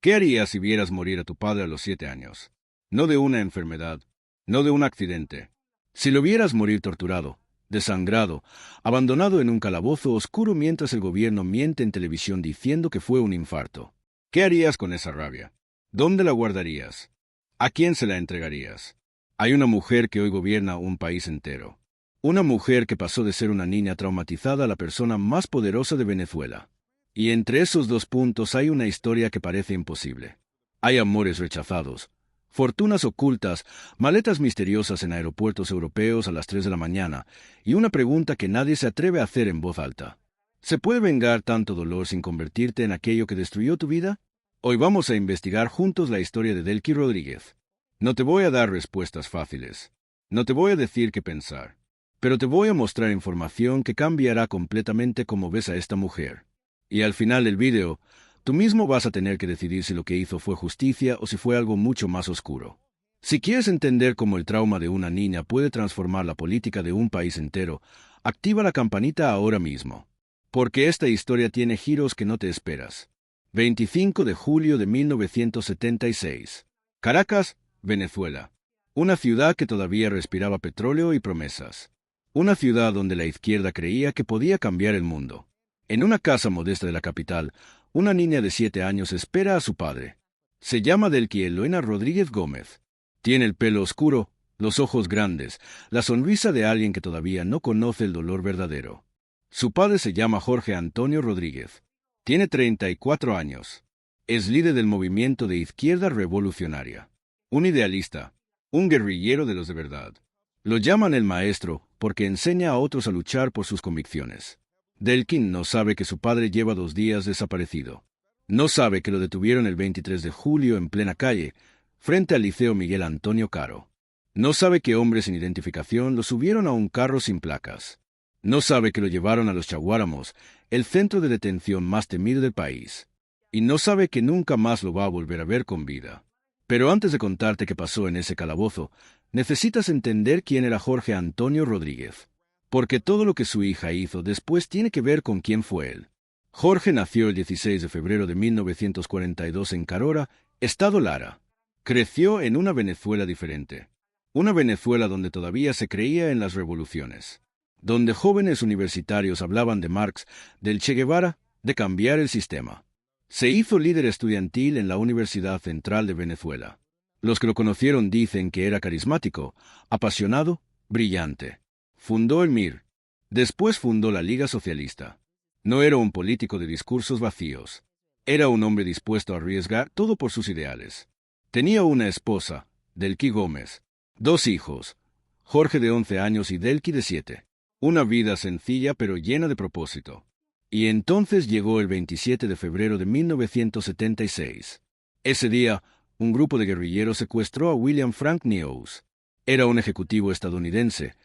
¿Qué harías si vieras morir a tu padre a los 7 años? No de una enfermedad, no de un accidente. Si lo vieras morir torturado, desangrado, abandonado en un calabozo oscuro mientras el gobierno miente en televisión diciendo que fue un infarto. ¿Qué harías con esa rabia? ¿Dónde la guardarías? ¿A quién se la entregarías? Hay una mujer que hoy gobierna un país entero. Una mujer que pasó de ser una niña traumatizada a la persona más poderosa de Venezuela. Y entre esos dos puntos hay una historia que parece imposible. Hay amores rechazados, fortunas ocultas, maletas misteriosas en aeropuertos europeos a las 3 de la mañana, y una pregunta que nadie se atreve a hacer en voz alta. ¿Se puede vengar tanto dolor sin convertirte en aquello que destruyó tu vida? Hoy vamos a investigar juntos la historia de Delcy Rodríguez. No te voy a dar respuestas fáciles. No te voy a decir qué pensar. Pero te voy a mostrar información que cambiará completamente cómo ves a esta mujer. Y al final del vídeo, tú mismo vas a tener que decidir si lo que hizo fue justicia o si fue algo mucho más oscuro. Si quieres entender cómo el trauma de una niña puede transformar la política de un país entero, activa la campanita ahora mismo. Porque esta historia tiene giros que no te esperas. 25 de julio de 1976. Caracas, Venezuela. Una ciudad que todavía respiraba petróleo y promesas. Una ciudad donde la izquierda creía que podía cambiar el mundo. En una casa modesta de la capital, una niña de 7 años espera a su padre. Se llama Delcy Eloena Rodríguez Gómez. Tiene el pelo oscuro, los ojos grandes, la sonrisa de alguien que todavía no conoce el dolor verdadero. Su padre se llama Jorge Antonio Rodríguez. Tiene 34 años. Es líder del movimiento de izquierda revolucionaria. Un idealista, un guerrillero de los de verdad. Lo llaman el maestro porque enseña a otros a luchar por sus convicciones. Delcy no sabe que su padre lleva 2 días desaparecido. No sabe que lo detuvieron el 23 de julio en plena calle, frente al Liceo Miguel Antonio Caro. No sabe que hombres sin identificación lo subieron a un carro sin placas. No sabe que lo llevaron a los Chaguáramos, el centro de detención más temido del país. Y no sabe que nunca más lo va a volver a ver con vida. Pero antes de contarte qué pasó en ese calabozo, necesitas entender quién era Jorge Antonio Rodríguez. Porque todo lo que su hija hizo después tiene que ver con quién fue él. Jorge nació el 16 de febrero de 1942 en Carora, estado Lara. Creció en una Venezuela diferente. Una Venezuela donde todavía se creía en las revoluciones. Donde jóvenes universitarios hablaban de Marx, del Che Guevara, de cambiar el sistema. Se hizo líder estudiantil en la Universidad Central de Venezuela. Los que lo conocieron dicen que era carismático, apasionado, brillante. Fundó el MIR. Después fundó la Liga Socialista. No era un político de discursos vacíos. Era un hombre dispuesto a arriesgar todo por sus ideales. Tenía una esposa, Delcy Gómez. 2 hijos, Jorge de 11 años y Delcy de 7. Una vida sencilla pero llena de propósito. Y entonces llegó el 27 de febrero de 1976. Ese día, un grupo de guerrilleros secuestró a William Frank Nious. Era un ejecutivo estadounidense,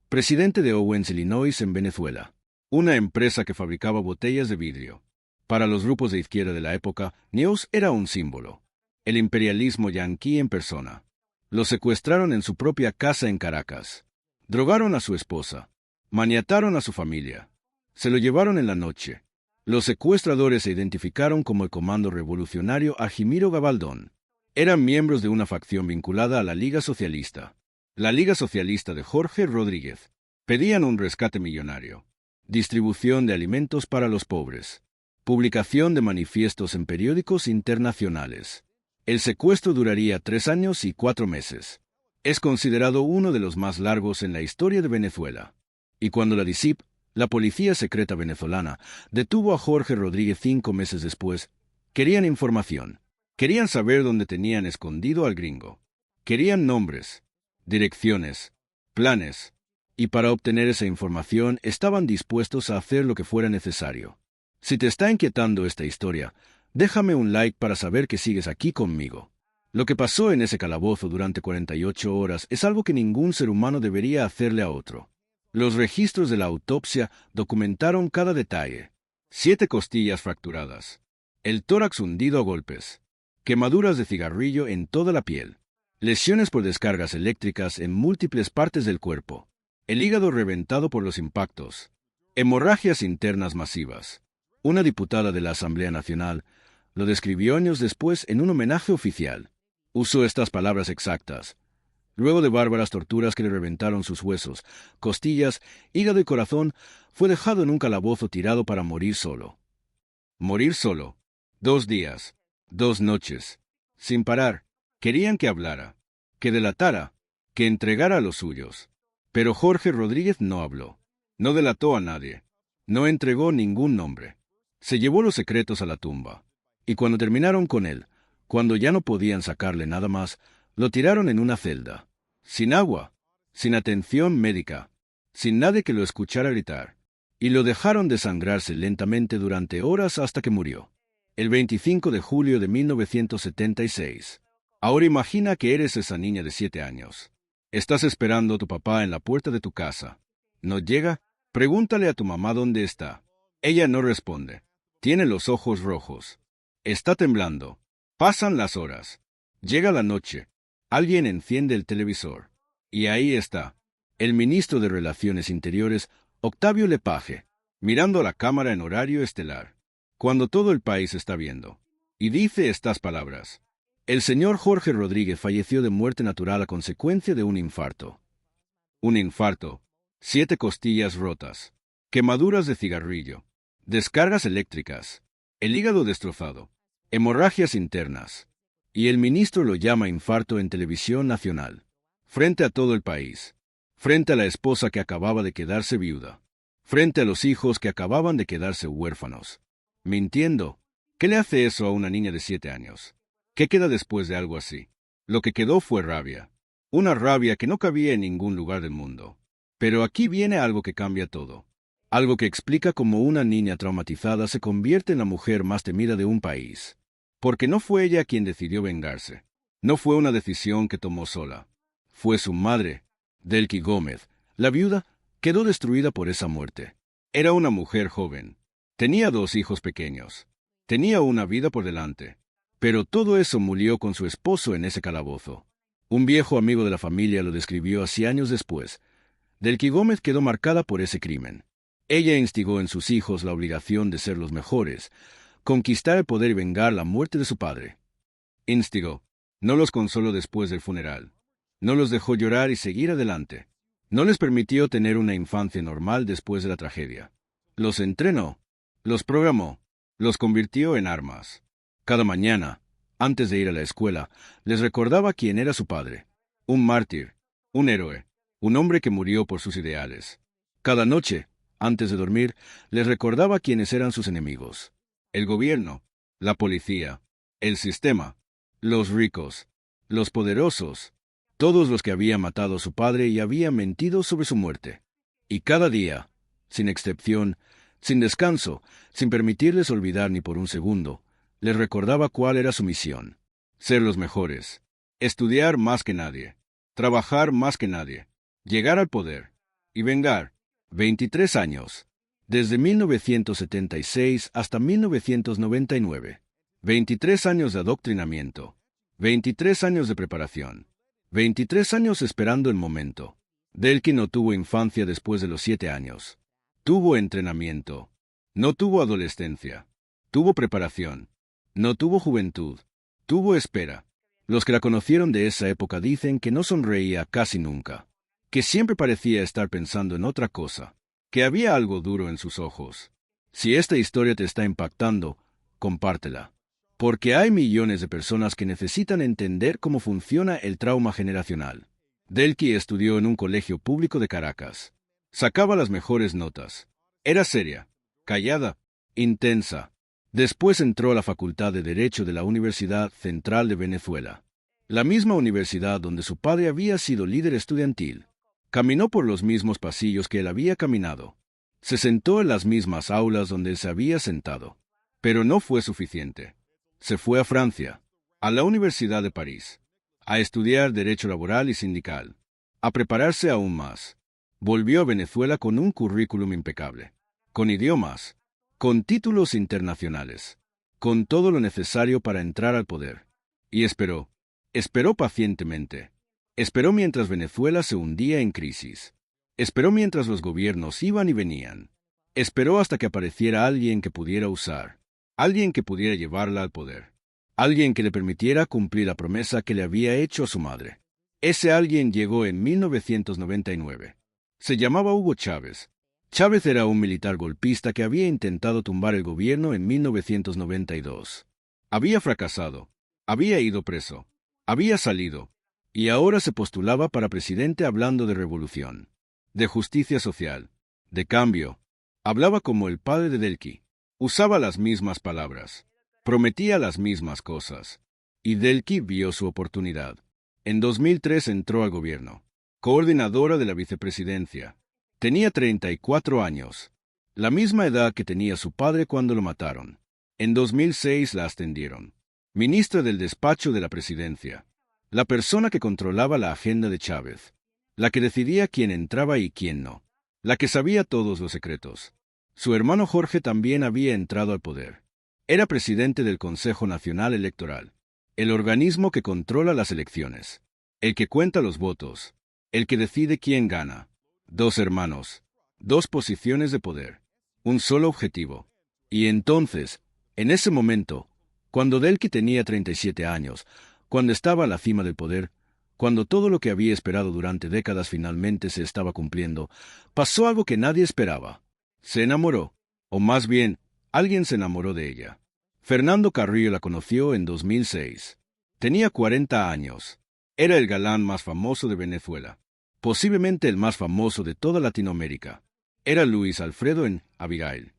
presidente de Owens, Illinois, en Venezuela. Una empresa que fabricaba botellas de vidrio. Para los grupos de izquierda de la época, Nious era un símbolo. El imperialismo yanqui en persona. Lo secuestraron en su propia casa en Caracas. Drogaron a su esposa. Maniataron a su familia. Se lo llevaron en la noche. Los secuestradores se identificaron como el Comando Revolucionario Argimiro Gabaldón. Eran miembros de una facción vinculada a la Liga Socialista. La Liga Socialista de Jorge Rodríguez. Pedían un rescate millonario. Distribución de alimentos para los pobres. Publicación de manifiestos en periódicos internacionales. El secuestro duraría 3 años y 4 meses. Es considerado uno de los más largos en la historia de Venezuela. Y cuando la DICIP, la Policía Secreta Venezolana, detuvo a Jorge Rodríguez 5 meses después, querían información. Querían saber dónde tenían escondido al gringo. Querían nombres, direcciones, planes, y para obtener esa información estaban dispuestos a hacer lo que fuera necesario. Si te está inquietando esta historia, déjame un like para saber que sigues aquí conmigo. Lo que pasó en ese calabozo durante 48 horas es algo que ningún ser humano debería hacerle a otro. Los registros de la autopsia documentaron cada detalle. 7 costillas fracturadas, el tórax hundido a golpes, quemaduras de cigarrillo en toda la piel, lesiones por descargas eléctricas en múltiples partes del cuerpo, el hígado reventado por los impactos, hemorragias internas masivas. Una diputada de la Asamblea Nacional, Lo describió años después en un homenaje oficial. Usó estas palabras exactas. Luego de bárbaras torturas que le reventaron sus huesos, costillas, hígado y corazón, fue dejado en un calabozo tirado para morir solo. Morir solo. 2 días, 2 noches, sin parar. Querían que hablara, que delatara, que entregara a los suyos. Pero Jorge Rodríguez no habló. No delató a nadie. No entregó ningún nombre. Se llevó los secretos a la tumba. Y cuando terminaron con él, cuando ya no podían sacarle nada más, lo tiraron en una celda. Sin agua, sin atención médica, sin nadie que lo escuchara gritar. Y lo dejaron desangrarse lentamente durante horas hasta que murió. El 25 de julio de 1976. Ahora imagina que eres esa niña de 7 años. Estás esperando a tu papá en la puerta de tu casa. ¿No llega? Pregúntale a tu mamá dónde está. Ella no responde. Tiene los ojos rojos. Está temblando. Pasan las horas. Llega la noche. Alguien enciende el televisor. Y ahí está, el ministro de Relaciones Interiores, Octavio Lepage, mirando a la cámara en horario estelar, cuando todo el país está viendo. Y dice estas palabras. El señor Jorge Rodríguez falleció de muerte natural a consecuencia de un infarto. Un infarto. 7 costillas rotas. Quemaduras de cigarrillo. Descargas eléctricas. El hígado destrozado. Hemorragias internas. Y el ministro lo llama infarto en televisión nacional. Frente a todo el país. Frente a la esposa que acababa de quedarse viuda. Frente a los hijos que acababan de quedarse huérfanos. Mintiendo. ¿Qué le hace eso a una niña de 7 años? ¿Qué queda después de algo así? Lo que quedó fue rabia. Una rabia que no cabía en ningún lugar del mundo. Pero aquí viene algo que cambia todo. Algo que explica cómo una niña traumatizada se convierte en la mujer más temida de un país. Porque no fue ella quien decidió vengarse. No fue una decisión que tomó sola. Fue su madre, Delqui Gómez. La viuda quedó destruida por esa muerte. Era una mujer joven. Tenía 2 hijos pequeños. Tenía una vida por delante. Pero todo eso murió con su esposo en ese calabozo. Un viejo amigo de la familia lo describió así años después. Delqui Gómez quedó marcada por ese crimen. Ella instigó en sus hijos la obligación de ser los mejores, conquistar el poder y vengar la muerte de su padre. Instigó. No los consoló después del funeral. No los dejó llorar y seguir adelante. No les permitió tener una infancia normal después de la tragedia. Los entrenó. Los programó. Los convirtió en armas. Cada mañana, antes de ir a la escuela, les recordaba quién era su padre. Un mártir. Un héroe. Un hombre que murió por sus ideales. Cada noche, antes de dormir, les recordaba quiénes eran sus enemigos. El gobierno, la policía, el sistema, los ricos, los poderosos, todos los que habían matado a su padre y habían mentido sobre su muerte. Y cada día, sin excepción, sin descanso, sin permitirles olvidar ni por un segundo, les recordaba cuál era su misión. Ser los mejores, estudiar más que nadie, trabajar más que nadie, llegar al poder y vengar. 23 años. Desde 1976 hasta 1999. 23 años de adoctrinamiento. 23 años de preparación. 23 años esperando el momento. Delqui no tuvo infancia después de los 7 años. Tuvo entrenamiento. No tuvo adolescencia. Tuvo preparación. No tuvo juventud. Tuvo espera. Los que la conocieron de esa época dicen que no sonreía casi nunca. Que siempre parecía estar pensando en otra cosa. Que había algo duro en sus ojos. Si esta historia te está impactando, compártela. Porque hay millones de personas que necesitan entender cómo funciona el trauma generacional. Delqui estudió en un colegio público de Caracas. Sacaba las mejores notas. Era seria, callada, intensa. Después entró a la Facultad de Derecho de la Universidad Central de Venezuela. La misma universidad donde su padre había sido líder estudiantil. Caminó por los mismos pasillos que él había caminado. Se sentó en las mismas aulas donde él se había sentado. Pero no fue suficiente. Se fue a Francia, a la Universidad de París, a estudiar Derecho Laboral y Sindical, a prepararse aún más. Volvió a Venezuela con un currículum impecable, con idiomas, con títulos internacionales, con todo lo necesario para entrar al poder. Y esperó pacientemente. Esperó mientras Venezuela se hundía en crisis. Esperó mientras los gobiernos iban y venían. Esperó hasta que apareciera alguien que pudiera usar alguien que pudiera llevarla al poder, alguien que le permitiera cumplir la promesa que le había hecho a su madre. Ese alguien llegó en 1999. Se llamaba Hugo Chávez. Chávez era un militar golpista que había intentado tumbar el gobierno en 1992. Había fracasado, había ido preso, había salido, y ahora se postulaba para presidente hablando de revolución, de justicia social, de cambio. Hablaba como el padre de Delqui. Usaba las mismas palabras. Prometía las mismas cosas. Y Delqui vio su oportunidad. En 2003 entró al gobierno. Coordinadora de la vicepresidencia. Tenía 34 años. La misma edad que tenía su padre cuando lo mataron. En 2006 la ascendieron. Ministra del despacho de la presidencia. La persona que controlaba la agenda de Chávez. La que decidía quién entraba y quién no. La que sabía todos los secretos. Su hermano Jorge también había entrado al poder. Era presidente del Consejo Nacional Electoral, el organismo que controla las elecciones, el que cuenta los votos, el que decide quién gana. Dos hermanos, dos posiciones de poder, un solo objetivo. Y entonces, en ese momento, cuando Delqui tenía 37 años, cuando estaba a la cima del poder, cuando todo lo que había esperado durante décadas finalmente se estaba cumpliendo, pasó algo que nadie esperaba. Se enamoró, o más bien, alguien se enamoró de ella. Fernando Carrillo la conoció en 2006. Tenía 40 años. Era el galán más famoso de Venezuela, posiblemente el más famoso de toda Latinoamérica. Era Luis Alfredo en Abigail,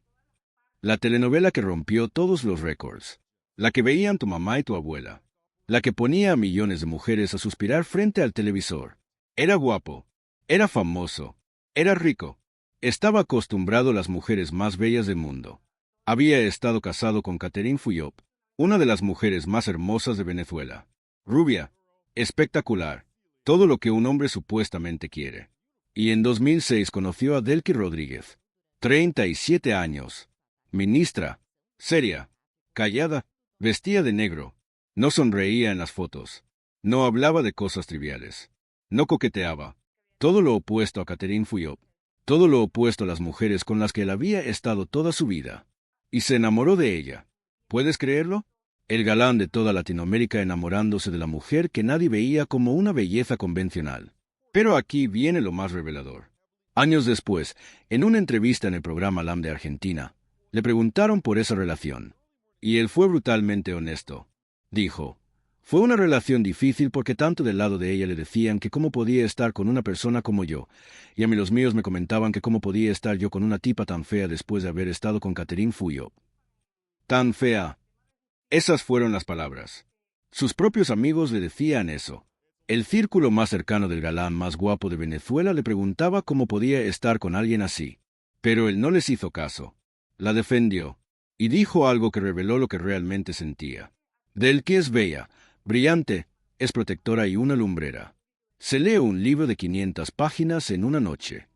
la telenovela que rompió todos los récords, la que veían tu mamá y tu abuela, la que ponía a millones de mujeres a suspirar frente al televisor. Era guapo, era famoso, era rico. Estaba acostumbrado a las mujeres más bellas del mundo. Había estado casado con Catherine Fuyop, una de las mujeres más hermosas de Venezuela. Rubia, espectacular, todo lo que un hombre supuestamente quiere. Y en 2006 conoció a Delqui Rodríguez. 37 años. Ministra. Seria. Callada. Vestía de negro. No sonreía en las fotos. No hablaba de cosas triviales. No coqueteaba. Todo lo opuesto a Catherine Fuyop. Todo lo opuesto a las mujeres con las que él había estado toda su vida. Y se enamoró de ella. ¿Puedes creerlo? El galán de toda Latinoamérica enamorándose de la mujer que nadie veía como una belleza convencional. Pero aquí viene lo más revelador. Años después, en una entrevista en el programa LAM de Argentina, le preguntaron por esa relación. Y él fue brutalmente honesto. Dijo, fue una relación difícil porque tanto del lado de ella le decían que cómo podía estar con una persona como yo, y a mí los míos me comentaban que cómo podía estar yo con una tipa tan fea después de haber estado con Catherine Fuyop. Tan fea. Esas fueron las palabras. Sus propios amigos le decían eso. El círculo más cercano del galán más guapo de Venezuela le preguntaba cómo podía estar con alguien así. Pero él no les hizo caso. La defendió. Y dijo algo que reveló lo que realmente sentía. Delqui es bella, brillante, es protectora y una lumbrera. Se lee un libro de 500 páginas en una noche.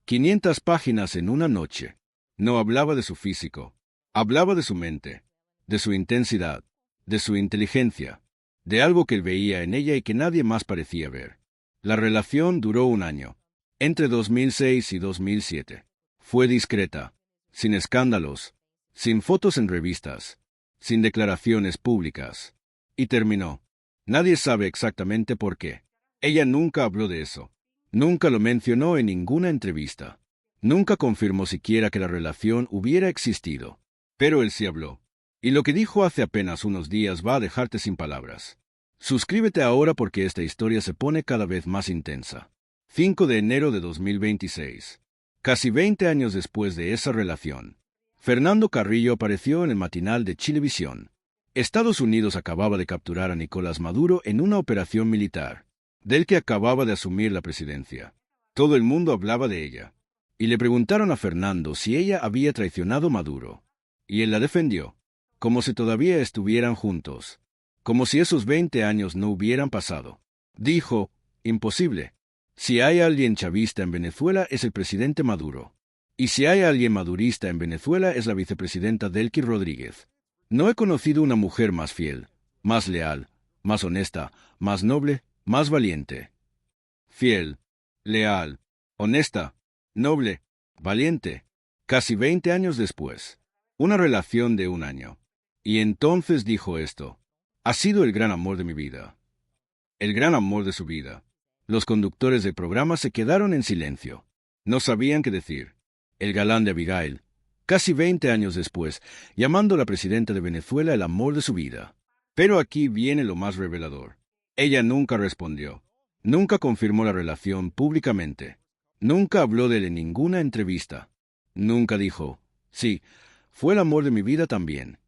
500 páginas en una noche. No hablaba de su físico. Hablaba de su mente, de su intensidad, de su inteligencia, de algo que él veía en ella y que nadie más parecía ver. La relación duró un año, entre 2006 y 2007. Fue discreta, sin escándalos, sin fotos en revistas, sin declaraciones públicas. Y terminó. Nadie sabe exactamente por qué. Ella nunca habló de eso. Nunca lo mencionó en ninguna entrevista. Nunca confirmó siquiera que la relación hubiera existido. Pero él sí habló. Y lo que dijo hace apenas unos días va a dejarte sin palabras. Suscríbete ahora porque esta historia se pone cada vez más intensa. 5 de enero de 2026. Casi 20 años después de esa relación, Fernando Carrillo apareció en el matinal de Chilevisión. Estados Unidos acababa de capturar a Nicolás Maduro en una operación militar, del que acababa de asumir la presidencia. Todo el mundo hablaba de ella. Y le preguntaron a Fernando si ella había traicionado a Maduro. Y él la defendió, como si todavía estuvieran juntos, como si esos 20 años no hubieran pasado. Dijo, imposible. Si hay alguien chavista en Venezuela es el presidente Maduro. Y si hay alguien madurista en Venezuela es la vicepresidenta Delqui Rodríguez. No he conocido una mujer más fiel, más leal, más honesta, más noble, más valiente. Fiel, leal, honesta, noble, valiente. Casi 20 años después. Una relación de 1 año. Y entonces dijo esto: ha sido el gran amor de mi vida. El gran amor de su vida. Los conductores del programa se quedaron en silencio. No sabían qué decir. El galán de Abigail, casi 20 años después, llamando a la presidenta de Venezuela el amor de su vida. Pero aquí viene lo más revelador. Ella nunca respondió. Nunca confirmó la relación públicamente. Nunca habló de él en ninguna entrevista. Nunca dijo: sí, fue el amor de mi vida también.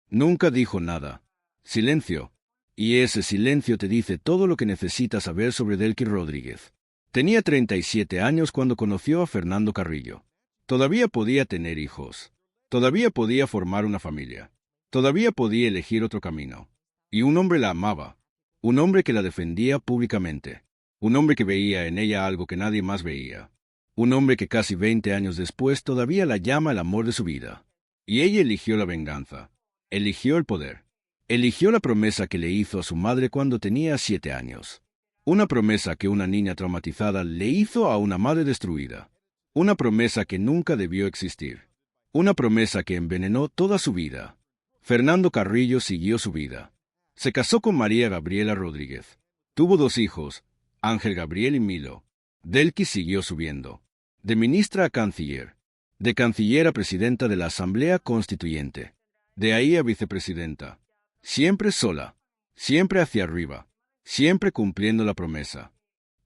Nunca dijo nada. Silencio. Y ese silencio te dice todo lo que necesitas saber sobre Delcy Rodríguez. Tenía 37 años cuando conoció a Fernando Carrillo. Todavía podía tener hijos. Todavía podía formar una familia. Todavía podía elegir otro camino. Y un hombre la amaba. Un hombre que la defendía públicamente. Un hombre que veía en ella algo que nadie más veía. Un hombre que casi 20 años después todavía la llama el amor de su vida. Y ella eligió la venganza. Eligió el poder. Eligió la promesa que le hizo a su madre cuando tenía 7 años. Una promesa que una niña traumatizada le hizo a una madre destruida. Una promesa que nunca debió existir. Una promesa que envenenó toda su vida. Fernando Carrillo siguió su vida. Se casó con María Gabriela Rodríguez. Tuvo 2 hijos, Ángel Gabriel y Milo. Delcy siguió subiendo. De ministra a canciller. De canciller a presidenta de la Asamblea Constituyente. De ahí a vicepresidenta. Siempre sola. Siempre hacia arriba. Siempre cumpliendo la promesa.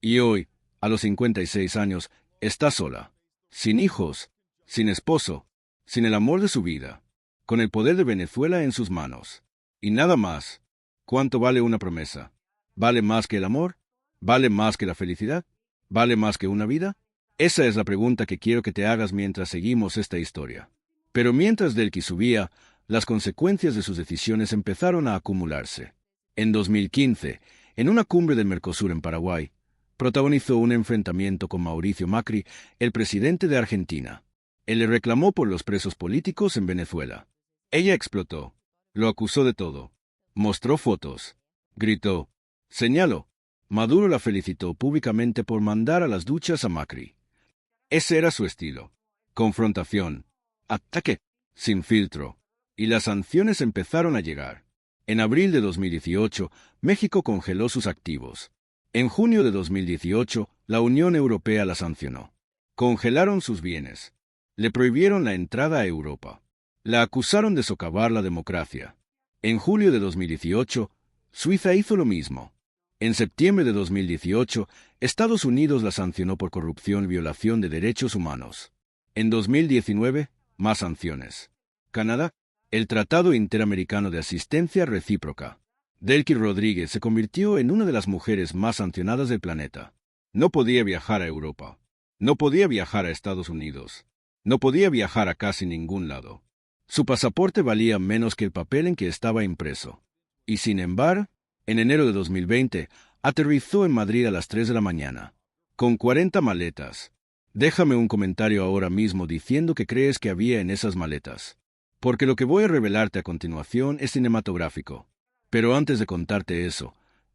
Y hoy, a los 56 años, está sola. Sin hijos. Sin esposo. Sin el amor de su vida. Con el poder de Venezuela en sus manos. Y nada más. ¿Cuánto vale una promesa? ¿Vale más que el amor? ¿Vale más que la felicidad? ¿Vale más que una vida? Esa es la pregunta que quiero que te hagas mientras seguimos esta historia. Pero mientras Delcy subía, las consecuencias de sus decisiones empezaron a acumularse. En 2015, en una cumbre del Mercosur en Paraguay, protagonizó un enfrentamiento con Mauricio Macri, el presidente de Argentina. Él le reclamó por los presos políticos en Venezuela. Ella explotó. Lo acusó de todo. Mostró fotos. Gritó. Señaló. Maduro la felicitó públicamente por mandar a las duchas a Macri. Ese era su estilo. Confrontación. Ataque. Sin filtro. Y las sanciones empezaron a llegar. En abril de 2018, México congeló sus activos. En junio de 2018, la Unión Europea la sancionó. Congelaron sus bienes. Le prohibieron la entrada a Europa. La acusaron de socavar la democracia. En julio de 2018, Suiza hizo lo mismo. En septiembre de 2018, Estados Unidos la sancionó por corrupción y violación de derechos humanos. En 2019, más sanciones. Canadá, el Tratado Interamericano de Asistencia Recíproca. Delcy Rodríguez se convirtió en una de las mujeres más sancionadas del planeta. No podía viajar a Europa. No podía viajar a Estados Unidos. No podía viajar a casi ningún lado. Su pasaporte valía menos que el papel en que estaba impreso. Y sin embargo, en enero de 2020, aterrizó en Madrid a las 3 de la mañana. Con 40 maletas. Déjame un comentario ahora mismo diciendo qué crees que había en esas maletas. Porque lo que voy a revelarte a continuación es cinematográfico. Pero antes de contarte eso,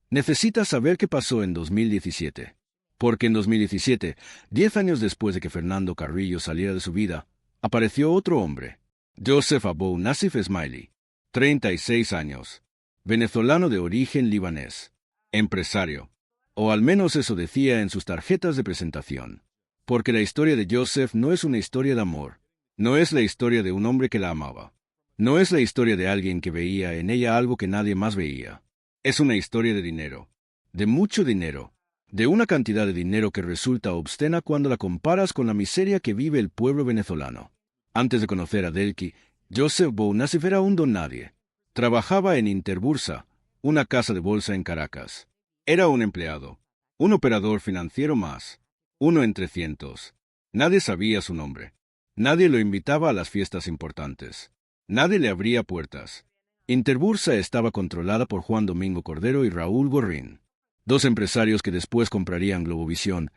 necesitas saber qué pasó en 2017. Porque en 2017, 10 años después de que Fernando Carrillo saliera de su vida, apareció otro hombre. Joseph Abou Nassif Esmaili, 36 años, venezolano de origen libanés, empresario, o al menos eso decía en sus tarjetas de presentación. Porque la historia de Joseph no es una historia de amor, no es la historia de un hombre que la amaba, no es la historia de alguien que veía en ella algo que nadie más veía. Es una historia de dinero, de mucho dinero, de una cantidad de dinero que resulta obscena cuando la comparas con la miseria que vive el pueblo venezolano. Antes de conocer a Delcy, Joseph Abou Nassif era un don nadie. Trabajaba en Interbursa, una casa de bolsa en Caracas. Era un empleado, un operador financiero más, uno entre cientos. Nadie sabía su nombre. Nadie lo invitaba a las fiestas importantes. Nadie le abría puertas. Interbursa estaba controlada por Juan Domingo Cordero y Raúl Gorrín, 2 empresarios que después comprarían Globovisión,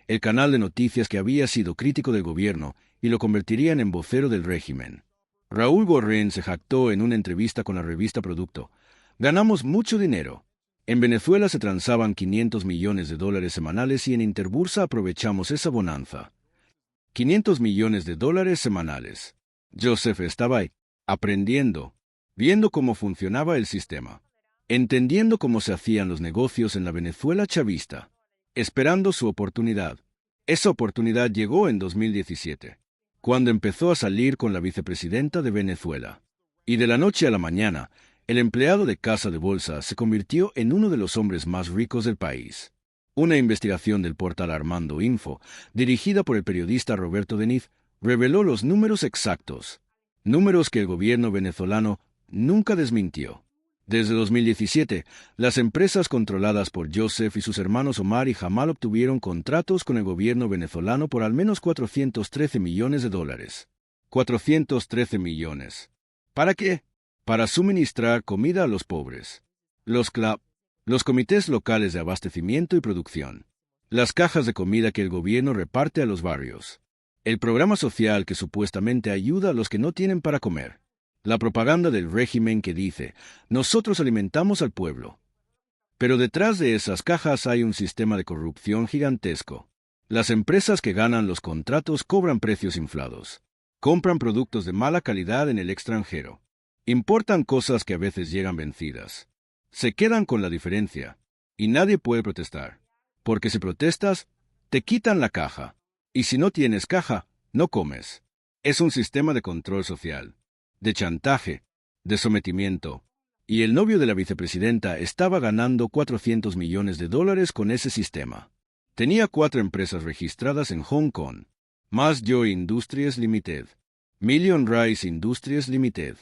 el canal de noticias que había sido crítico del gobierno, y lo convertirían en vocero del régimen. Raúl Gorrín se jactó en una entrevista con la revista Producto. Ganamos mucho dinero. En Venezuela se transaban $500 millones semanales y en Interbursa aprovechamos esa bonanza. $500 millones semanales. Joseph estaba ahí, aprendiendo, viendo cómo funcionaba el sistema, entendiendo cómo se hacían los negocios en la Venezuela chavista, esperando su oportunidad. Esa oportunidad llegó en 2017, cuando empezó a salir con la vicepresidenta de Venezuela. Y de la noche a la mañana, el empleado de casa de bolsa se convirtió en uno de los hombres más ricos del país. Una investigación del portal Armando Info, dirigida por el periodista Roberto Deniz, reveló los números exactos, números que el gobierno venezolano nunca desmintió. Desde 2017, las empresas controladas por Joseph y sus hermanos Omar y Jamal obtuvieron contratos con el gobierno venezolano por al menos $413 millones. 413 millones. ¿Para qué? Para suministrar comida a los pobres. Los CLAP, los comités locales de abastecimiento y producción. Las cajas de comida que el gobierno reparte a los barrios. El programa social que supuestamente ayuda a los que no tienen para comer. La propaganda del régimen que dice, nosotros alimentamos al pueblo. Pero detrás de esas cajas hay un sistema de corrupción gigantesco. Las empresas que ganan los contratos cobran precios inflados. Compran productos de mala calidad en el extranjero. Importan cosas que a veces llegan vencidas. Se quedan con la diferencia. Y nadie puede protestar. Porque si protestas, te quitan la caja. Y si no tienes caja, no comes. Es un sistema de control social, de chantaje, de sometimiento. Y el novio de la vicepresidenta estaba ganando $400 millones con ese sistema. Tenía 4 empresas registradas en Hong Kong. Mas Joy Industries Limited, Million Rice Industries Limited,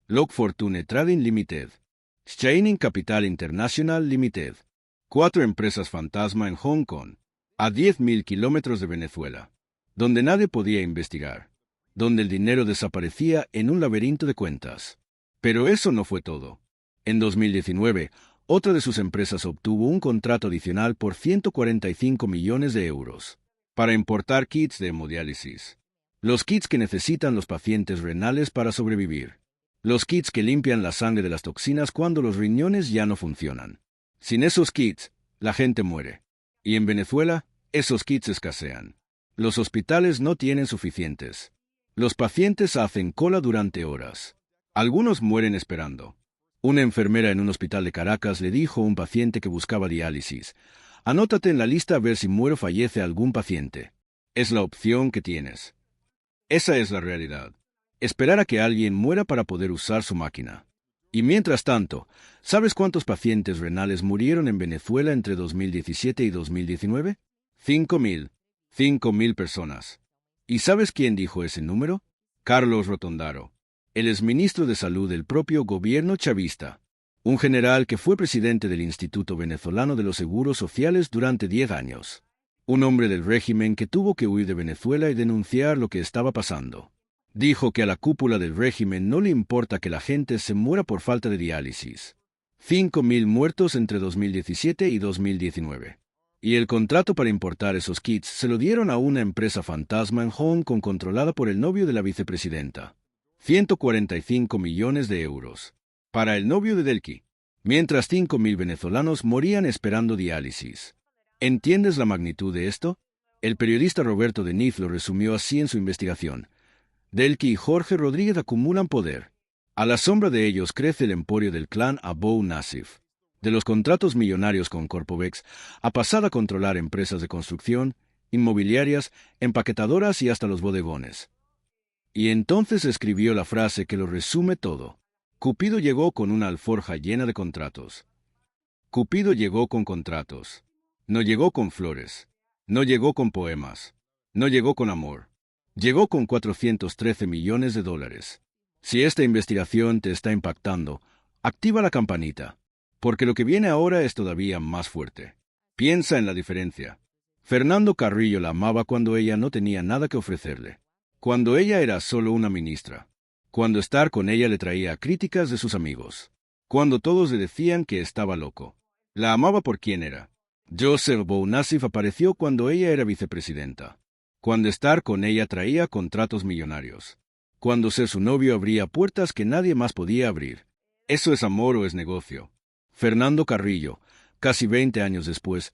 Log Fortune Trading Limited, Shining Capital International Limited. 4 empresas fantasma en Hong Kong, a 10.000 kilómetros de Venezuela, donde nadie podía investigar, donde el dinero desaparecía en un laberinto de cuentas. Pero eso no fue todo. En 2019, otra de sus empresas obtuvo un contrato adicional por €145 millones para importar kits de hemodiálisis. Los kits que necesitan los pacientes renales para sobrevivir. Los kits que limpian la sangre de las toxinas cuando los riñones ya no funcionan. Sin esos kits, la gente muere. Y en Venezuela, esos kits escasean. Los hospitales no tienen suficientes. Los pacientes hacen cola durante horas. Algunos mueren esperando. Una enfermera en un hospital de Caracas le dijo a un paciente que buscaba diálisis, anótate en la lista a ver si muere o fallece algún paciente. Es la opción que tienes. Esa es la realidad. Esperar a que alguien muera para poder usar su máquina. Y mientras tanto, ¿sabes cuántos pacientes renales murieron en Venezuela entre 2017 y 2019? 5.000. 5.000 personas. ¿Y sabes quién dijo ese número? Carlos Rotondaro, el exministro de Salud del propio gobierno chavista. Un general que fue presidente del Instituto Venezolano de los Seguros Sociales durante 10 años. Un hombre del régimen que tuvo que huir de Venezuela y denunciar lo que estaba pasando. Dijo que a la cúpula del régimen no le importa que la gente se muera por falta de diálisis. 5.000 muertos entre 2017 y 2019. Y el contrato para importar esos kits se lo dieron a una empresa fantasma en Hong Kong controlada por el novio de la vicepresidenta. 145 millones de euros. Para el novio de Delqui. Mientras 5.000 venezolanos morían esperando diálisis. ¿Entiendes la magnitud de esto? El periodista Roberto Deniz lo resumió así en su investigación. Delqui y Jorge Rodríguez acumulan poder. A la sombra de ellos crece el emporio del clan Abou Nassif. De los contratos millonarios con Corpovex, a pasar a controlar empresas de construcción, inmobiliarias, empaquetadoras y hasta los bodegones. Y entonces escribió la frase que lo resume todo. Cupido llegó con una alforja llena de contratos. Cupido llegó con contratos. No llegó con flores. No llegó con poemas. No llegó con amor. Llegó con $413 millones. Si esta investigación te está impactando, activa la campanita, porque lo que viene ahora es todavía más fuerte. Piensa en la diferencia. Fernando Carrillo la amaba cuando ella no tenía nada que ofrecerle. Cuando ella era solo una ministra. Cuando estar con ella le traía críticas de sus amigos. Cuando todos le decían que estaba loco. La amaba por quien era. Joseph Bounasif apareció cuando ella era vicepresidenta. Cuando estar con ella traía contratos millonarios. Cuando ser su novio abría puertas que nadie más podía abrir. ¿Eso es amor o es negocio? Fernando Carrillo, casi 20 años después,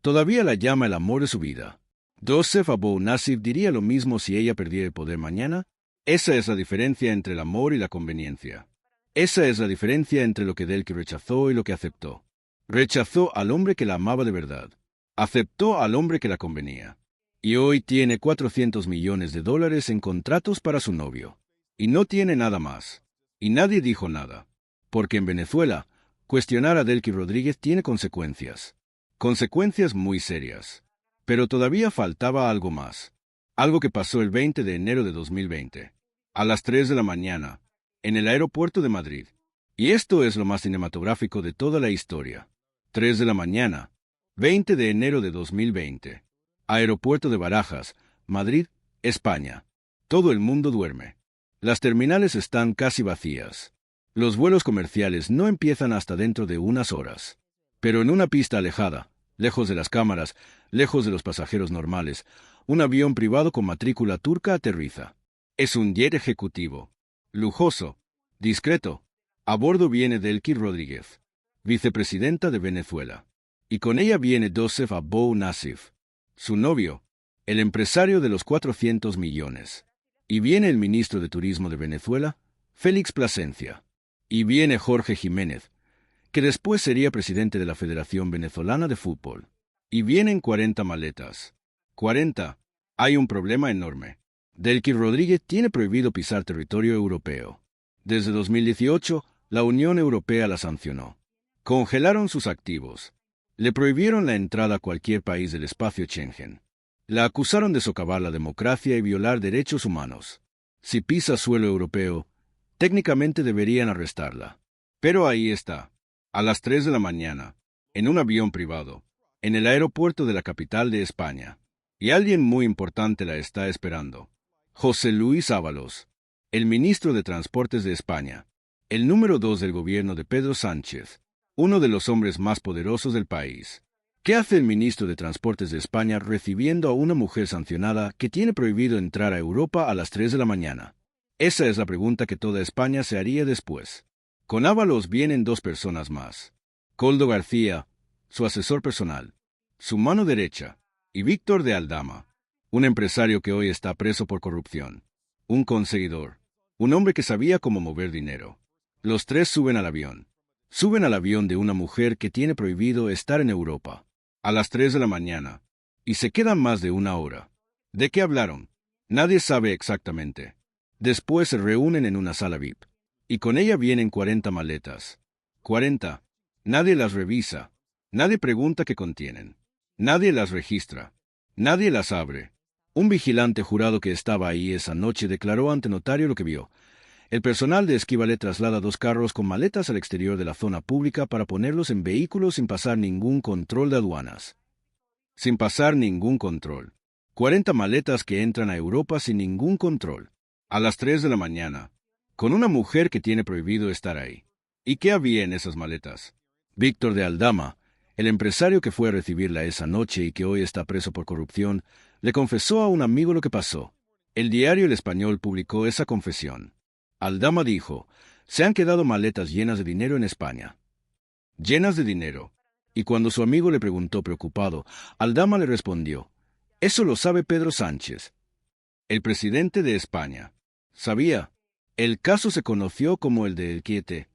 todavía la llama el amor de su vida. Joseph Abou Nassif diría lo mismo si ella perdiera el poder mañana. Esa es la diferencia entre el amor y la conveniencia. Esa es la diferencia entre lo que Delki rechazó y lo que aceptó. Rechazó al hombre que la amaba de verdad. Aceptó al hombre que la convenía. Y hoy tiene 400 millones de dólares en contratos para su novio. Y no tiene nada más. Y nadie dijo nada. Porque en Venezuela, cuestionar a Delki Rodríguez tiene consecuencias. Consecuencias muy serias. Pero todavía faltaba algo más. Algo que pasó el 20 de enero de 2020. A las 3 de la mañana. En el aeropuerto de Madrid. Y esto es lo más cinematográfico de toda la historia. 3 de la mañana. 20 de enero de 2020. Aeropuerto de Barajas, Madrid, España. Todo el mundo duerme. Las terminales están casi vacías. Los vuelos comerciales no empiezan hasta dentro de unas horas. Pero en una pista alejada, lejos de las cámaras, lejos de los pasajeros normales, un avión privado con matrícula turca aterriza. Es un jet ejecutivo. Lujoso. Discreto. A bordo viene Delki Rodríguez, vicepresidenta de Venezuela. Y con ella viene Joseph Abou Nassif, su novio, el empresario de los 400 millones. Y viene el ministro de Turismo de Venezuela, Félix Plasencia. Y viene Jorge Jiménez, que después sería presidente de la Federación Venezolana de Fútbol. Y vienen 40 maletas. 40. Hay un problema enorme. Delki Rodríguez tiene prohibido pisar territorio europeo. Desde 2018, la Unión Europea la sancionó. Congelaron sus activos. Le prohibieron la entrada a cualquier país del espacio Schengen. La acusaron de socavar la democracia y violar derechos humanos. Si pisa suelo europeo, técnicamente deberían arrestarla. Pero ahí está, a las 3 de la mañana, en un avión privado, en el aeropuerto de la capital de España. Y alguien muy importante la está esperando. José Luis Ábalos, el ministro de Transportes de España, el número 2 del gobierno de Pedro Sánchez, uno de los hombres más poderosos del país. ¿Qué hace el ministro de Transportes de España recibiendo a una mujer sancionada que tiene prohibido entrar a Europa a las 3 de la mañana? Esa es la pregunta que toda España se haría después. Con Ábalos vienen dos personas más. Koldo García, su asesor personal, su mano derecha, y Víctor de Aldama, un empresario que hoy está preso por corrupción, un conseguidor, un hombre que sabía cómo mover dinero. Los tres suben al avión. Suben al avión de una mujer que tiene prohibido estar en Europa, a las 3 de la mañana, y se quedan más de una hora. ¿De qué hablaron? Nadie sabe exactamente. Después se reúnen en una sala VIP, y con ella vienen 40 maletas. 40. Nadie las revisa. Nadie pregunta qué contienen. Nadie las registra. Nadie las abre. Un vigilante jurado que estaba ahí esa noche declaró ante notario lo que vio. El personal de Esquivale traslada 2 carros con maletas al exterior de la zona pública para ponerlos en vehículos sin pasar ningún control de aduanas. Sin pasar ningún control. 40 maletas que entran a Europa sin ningún control. A las 3 de la mañana. Con una mujer que tiene prohibido estar ahí. ¿Y qué había en esas maletas? Víctor de Aldama, el empresario que fue a recibirla esa noche y que hoy está preso por corrupción, le confesó a un amigo lo que pasó. El diario El Español publicó esa confesión. Aldama dijo, se han quedado maletas llenas de dinero en España. Llenas de dinero. Y cuando su amigo le preguntó preocupado, Aldama le respondió, eso lo sabe Pedro Sánchez, el presidente de España. Sabía. El caso se conoció como el de El Quiete.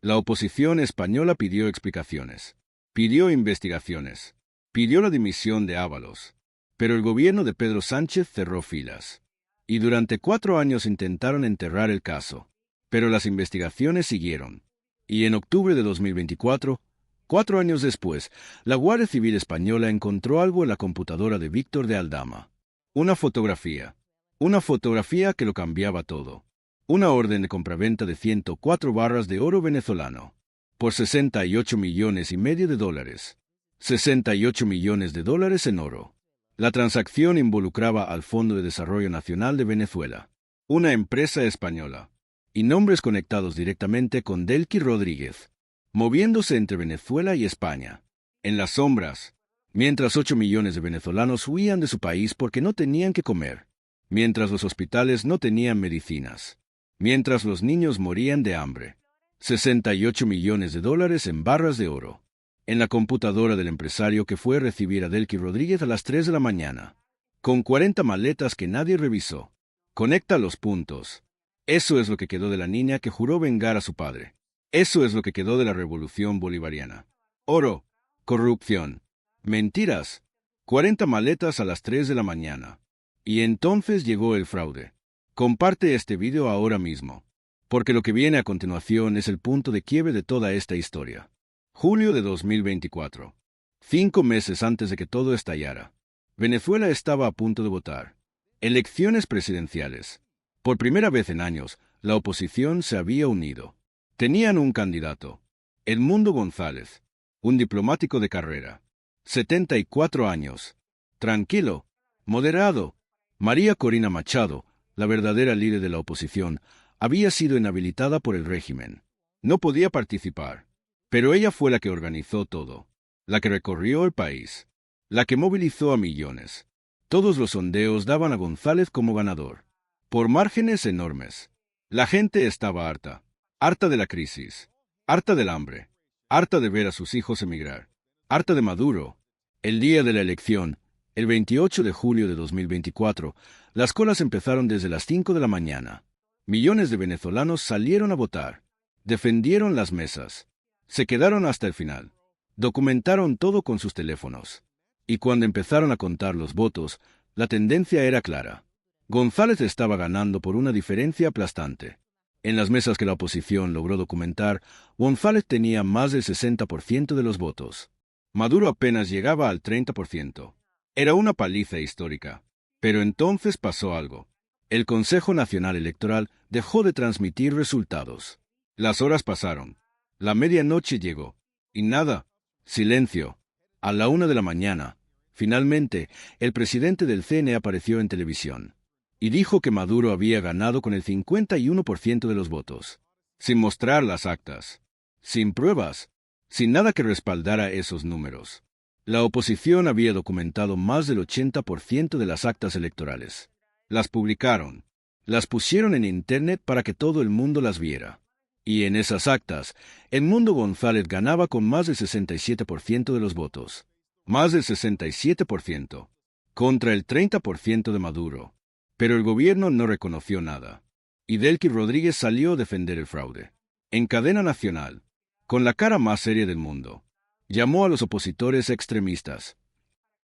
La oposición española pidió explicaciones. Pidió investigaciones. Pidió la dimisión de Ábalos. Pero el gobierno de Pedro Sánchez cerró filas. Y durante 4 años intentaron enterrar el caso. Pero las investigaciones siguieron. Y en octubre de 2024, 4 años después, la Guardia Civil Española encontró algo en la computadora de Víctor de Aldama. Una fotografía. Una fotografía que lo cambiaba todo. Una orden de compraventa de 104 barras de oro venezolano. Por 68,5 millones de dólares. 68 millones de dólares en oro. La transacción involucraba al Fondo de Desarrollo Nacional de Venezuela, una empresa española, y nombres conectados directamente con Delki Rodríguez, moviéndose entre Venezuela y España, en las sombras, mientras 8 millones de venezolanos huían de su país porque no tenían que comer, mientras los hospitales no tenían medicinas, mientras los niños morían de hambre. 68 millones de dólares en barras de oro. En la computadora del empresario que fue a recibir a Delki Rodríguez a las 3 de la mañana, con 40 maletas que nadie revisó. Conecta los puntos. Eso es lo que quedó de la niña que juró vengar a su padre. Eso es lo que quedó de la revolución bolivariana. Oro, corrupción, mentiras, 40 maletas a las 3 de la mañana. Y entonces llegó el fraude. Comparte este video ahora mismo, porque lo que viene a continuación es el punto de quiebre de toda esta historia. Julio de 2024. 5 meses antes de que todo estallara. Venezuela estaba a punto de votar. Elecciones presidenciales. Por primera vez en años, la oposición se había unido. Tenían un candidato, Edmundo González, un diplomático de carrera, 74 años, tranquilo, moderado. María Corina Machado, la verdadera líder de la oposición, había sido inhabilitada por el régimen. No podía participar, pero ella fue la que organizó todo, la que recorrió el país, la que movilizó a millones. Todos los sondeos daban a González como ganador, por márgenes enormes. La gente estaba harta de la crisis, harta del hambre, harta de ver a sus hijos emigrar, harta de Maduro. El día de la elección, el 28 de julio de 2024, las colas empezaron desde las 5 de la mañana. Millones de venezolanos salieron a votar, defendieron las mesas, se quedaron hasta el final, documentaron todo con sus teléfonos. Y cuando empezaron a contar los votos, la tendencia era clara. González estaba ganando por una diferencia aplastante. En las mesas que la oposición logró documentar, González tenía más del 60% de los votos. Maduro apenas llegaba al 30%. Era una paliza histórica. Pero entonces pasó algo. El Consejo Nacional Electoral dejó de transmitir resultados. Las horas pasaron. La medianoche llegó. Y nada. Silencio. A la 1 de la mañana, finalmente, el presidente del CNE apareció en televisión y dijo que Maduro había ganado con el 51% de los votos, sin mostrar las actas, sin pruebas, sin nada que respaldara esos números. La oposición había documentado más del 80% de las actas electorales. Las publicaron, las pusieron en Internet para que todo el mundo las viera. Y en esas actas, Edmundo González ganaba con más del 67% de los votos. Más del 67%, contra el 30% de Maduro. Pero el gobierno no reconoció nada. Y Delcy Rodríguez salió a defender el fraude. En cadena nacional, con la cara más seria del mundo, llamó a los opositores extremistas.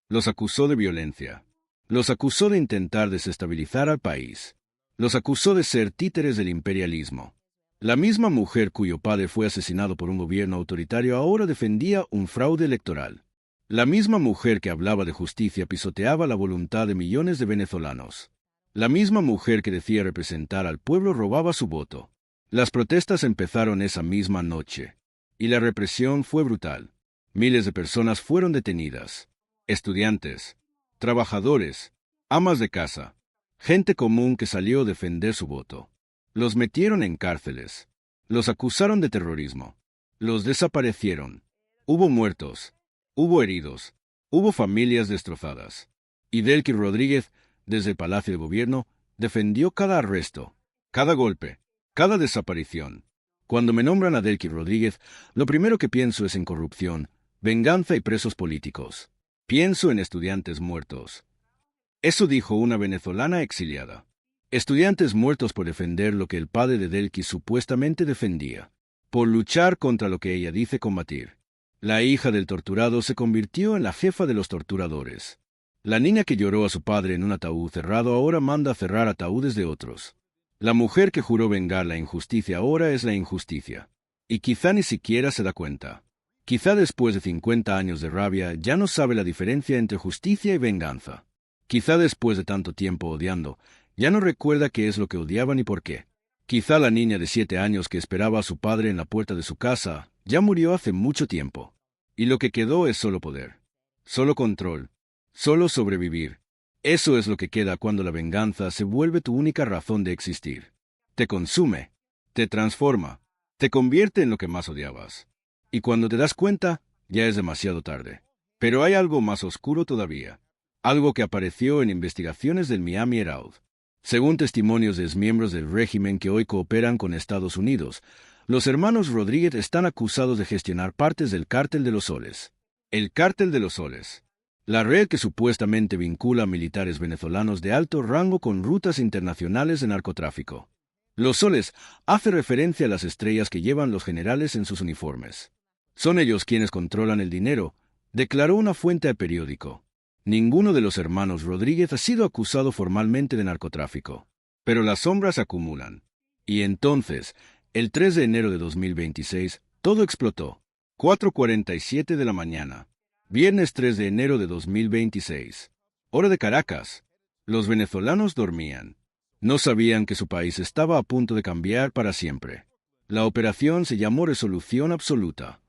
Los acusó de violencia. Los acusó de intentar desestabilizar al país. Los acusó de ser títeres del imperialismo. La misma mujer cuyo padre fue asesinado por un gobierno autoritario ahora defendía un fraude electoral. La misma mujer que hablaba de justicia pisoteaba la voluntad de millones de venezolanos. La misma mujer que decía representar al pueblo robaba su voto. Las protestas empezaron esa misma noche. Y la represión fue brutal. Miles de personas fueron detenidas. Estudiantes, trabajadores, amas de casa, gente común que salió a defender su voto. Los metieron en cárceles. Los acusaron de terrorismo. Los desaparecieron. Hubo muertos. Hubo heridos. Hubo familias destrozadas. Y Delcy Rodríguez, desde el Palacio de Gobierno, defendió cada arresto, cada golpe, cada desaparición. Cuando me nombran a Delcy Rodríguez, lo primero que pienso es en corrupción, venganza y presos políticos. Pienso en estudiantes muertos. Eso dijo una venezolana exiliada. Estudiantes muertos por defender lo que el padre de Delcy supuestamente defendía, por luchar contra lo que ella dice combatir. La hija del torturado se convirtió en la jefa de los torturadores. La niña que lloró a su padre en un ataúd cerrado ahora manda a cerrar ataúdes de otros. La mujer que juró vengar la injusticia ahora es la injusticia. Y quizá ni siquiera se da cuenta. Quizá después de 50 años de rabia ya no sabe la diferencia entre justicia y venganza. Quizá después de tanto tiempo odiando, ya no recuerda qué es lo que odiaba ni por qué. Quizá la niña de 7 años que esperaba a su padre en la puerta de su casa ya murió hace mucho tiempo. Y lo que quedó es solo poder, solo control, solo sobrevivir. Eso es lo que queda cuando la venganza se vuelve tu única razón de existir. Te consume, te transforma, te convierte en lo que más odiabas. Y cuando te das cuenta, ya es demasiado tarde. Pero hay algo más oscuro todavía. Algo que apareció en investigaciones del Miami Herald. Según testimonios de exmiembros del régimen que hoy cooperan con Estados Unidos, los hermanos Rodríguez están acusados de gestionar partes del Cártel de los Soles. El Cártel de los Soles. La red que supuestamente vincula a militares venezolanos de alto rango con rutas internacionales de narcotráfico. Los soles hace referencia a las estrellas que llevan los generales en sus uniformes. Son ellos quienes controlan el dinero, declaró una fuente al periódico. Ninguno de los hermanos Rodríguez ha sido acusado formalmente de narcotráfico, pero las sombras se acumulan. Y entonces, el 3 de enero de 2026, todo explotó. 4:47 de la mañana. Viernes 3 de enero de 2026. Hora de Caracas. Los venezolanos dormían. No sabían que su país estaba a punto de cambiar para siempre. La operación se llamó Resolución Absoluta.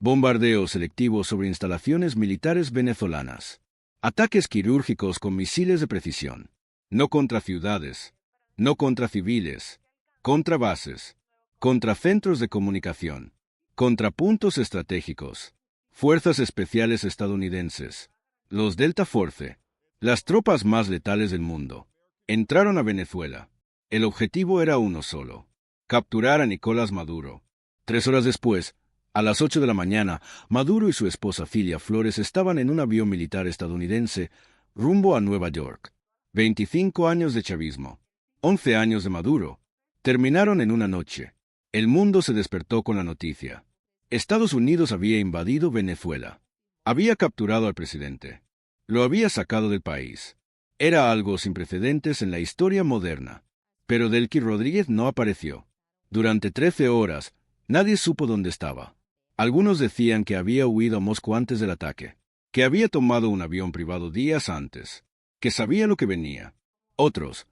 Bombardeos selectivos sobre instalaciones militares venezolanas. Ataques quirúrgicos con misiles de precisión. No contra ciudades. No contra civiles. Contra bases. Contra centros de comunicación. Contra puntos estratégicos. Fuerzas especiales estadounidenses. Los Delta Force. Las tropas más letales del mundo. Entraron a Venezuela. El objetivo era uno solo: capturar a Nicolás Maduro. 3 horas después, a las 8 de la mañana, Maduro y su esposa Cilia Flores estaban en un avión militar estadounidense rumbo a Nueva York. 25 años de chavismo. 11 años de Maduro. Terminaron en una noche. El mundo se despertó con la noticia. Estados Unidos había invadido Venezuela. Había capturado al presidente. Lo había sacado del país. Era algo sin precedentes en la historia moderna. Pero Delcy Rodríguez no apareció. Durante 13 horas, nadie supo dónde estaba. Algunos decían que había huido a Moscú antes del ataque, que había tomado un avión privado días antes, que sabía lo que venía. Otros,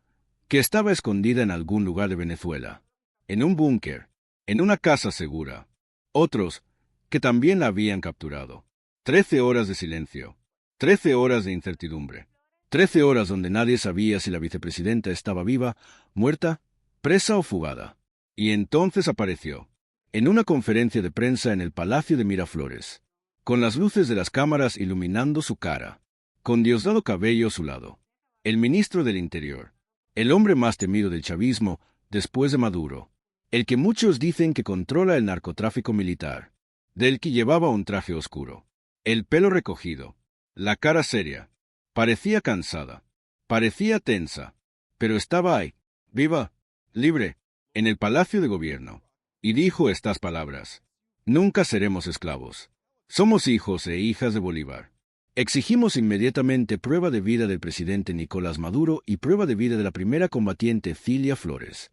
que estaba escondida en algún lugar de Venezuela, en un búnker, en una casa segura. Otros, que también la habían capturado. 13 horas de silencio. 13 horas de incertidumbre. 13 horas donde nadie sabía si la vicepresidenta estaba viva, muerta, presa o fugada. Y entonces apareció, en una conferencia de prensa en el Palacio de Miraflores, con las luces de las cámaras iluminando su cara, con Diosdado Cabello a su lado, el ministro del Interior, el hombre más temido del chavismo después de Maduro, el que muchos dicen que controla el narcotráfico militar, del que llevaba un traje oscuro, el pelo recogido, la cara seria. Parecía cansada, parecía tensa, pero estaba ahí, viva, libre, en el Palacio de Gobierno, y dijo estas palabras: nunca seremos esclavos. Somos hijos e hijas de Bolívar. Exigimos inmediatamente prueba de vida del presidente Nicolás Maduro y prueba de vida de la primera combatiente Cilia Flores.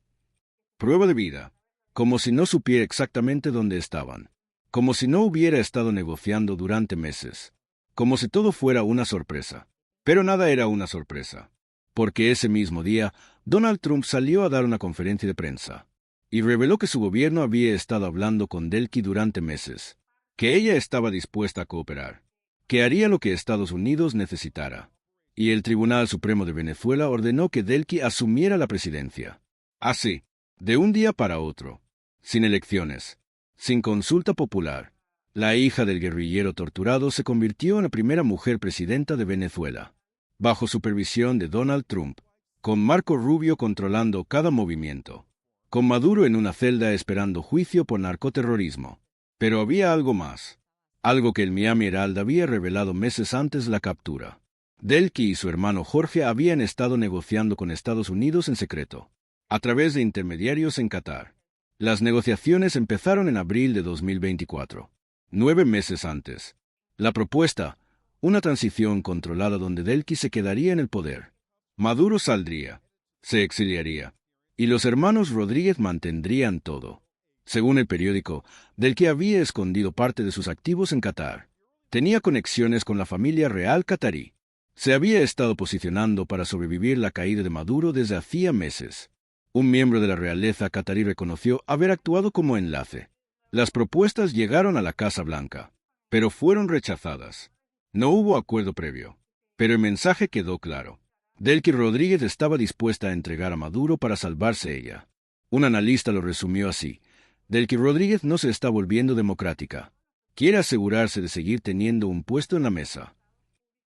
Prueba de vida, como si no supiera exactamente dónde estaban, como si no hubiera estado negociando durante meses, como si todo fuera una sorpresa. Pero nada era una sorpresa, porque ese mismo día Donald Trump salió a dar una conferencia de prensa y reveló que su gobierno había estado hablando con Delcy durante meses, que ella estaba dispuesta a cooperar, que haría lo que Estados Unidos necesitara, y el Tribunal Supremo de Venezuela ordenó que Delcy asumiera la presidencia. Así, de un día para otro, sin elecciones, sin consulta popular, la hija del guerrillero torturado se convirtió en la primera mujer presidenta de Venezuela, bajo supervisión de Donald Trump, con Marco Rubio controlando cada movimiento, con Maduro en una celda esperando juicio por narcoterrorismo. Pero había algo más, algo que el Miami Herald había revelado meses antes de la captura. Delcy y su hermano Jorge habían estado negociando con Estados Unidos en secreto, a través de intermediarios en Qatar. Las negociaciones empezaron en abril de 2024. 9 meses antes. La propuesta: una transición controlada donde Delcy se quedaría en el poder. Maduro saldría, se exiliaría, y los hermanos Rodríguez mantendrían todo. Según el periódico, Delcy había escondido parte de sus activos en Qatar. Tenía conexiones con la familia real catarí. Se había estado posicionando para sobrevivir la caída de Maduro desde hacía meses. Un miembro de la realeza catarí reconoció haber actuado como enlace. Las propuestas llegaron a la Casa Blanca, pero fueron rechazadas. No hubo acuerdo previo, pero el mensaje quedó claro. Delcy Rodríguez estaba dispuesta a entregar a Maduro para salvarse ella. Un analista lo resumió así: Delcy Rodríguez no se está volviendo democrática. Quiere asegurarse de seguir teniendo un puesto en la mesa.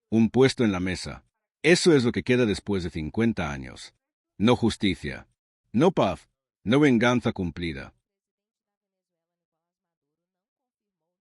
Un puesto en la mesa. Eso es lo que queda después de 50 años. No justicia. No paz. No venganza cumplida.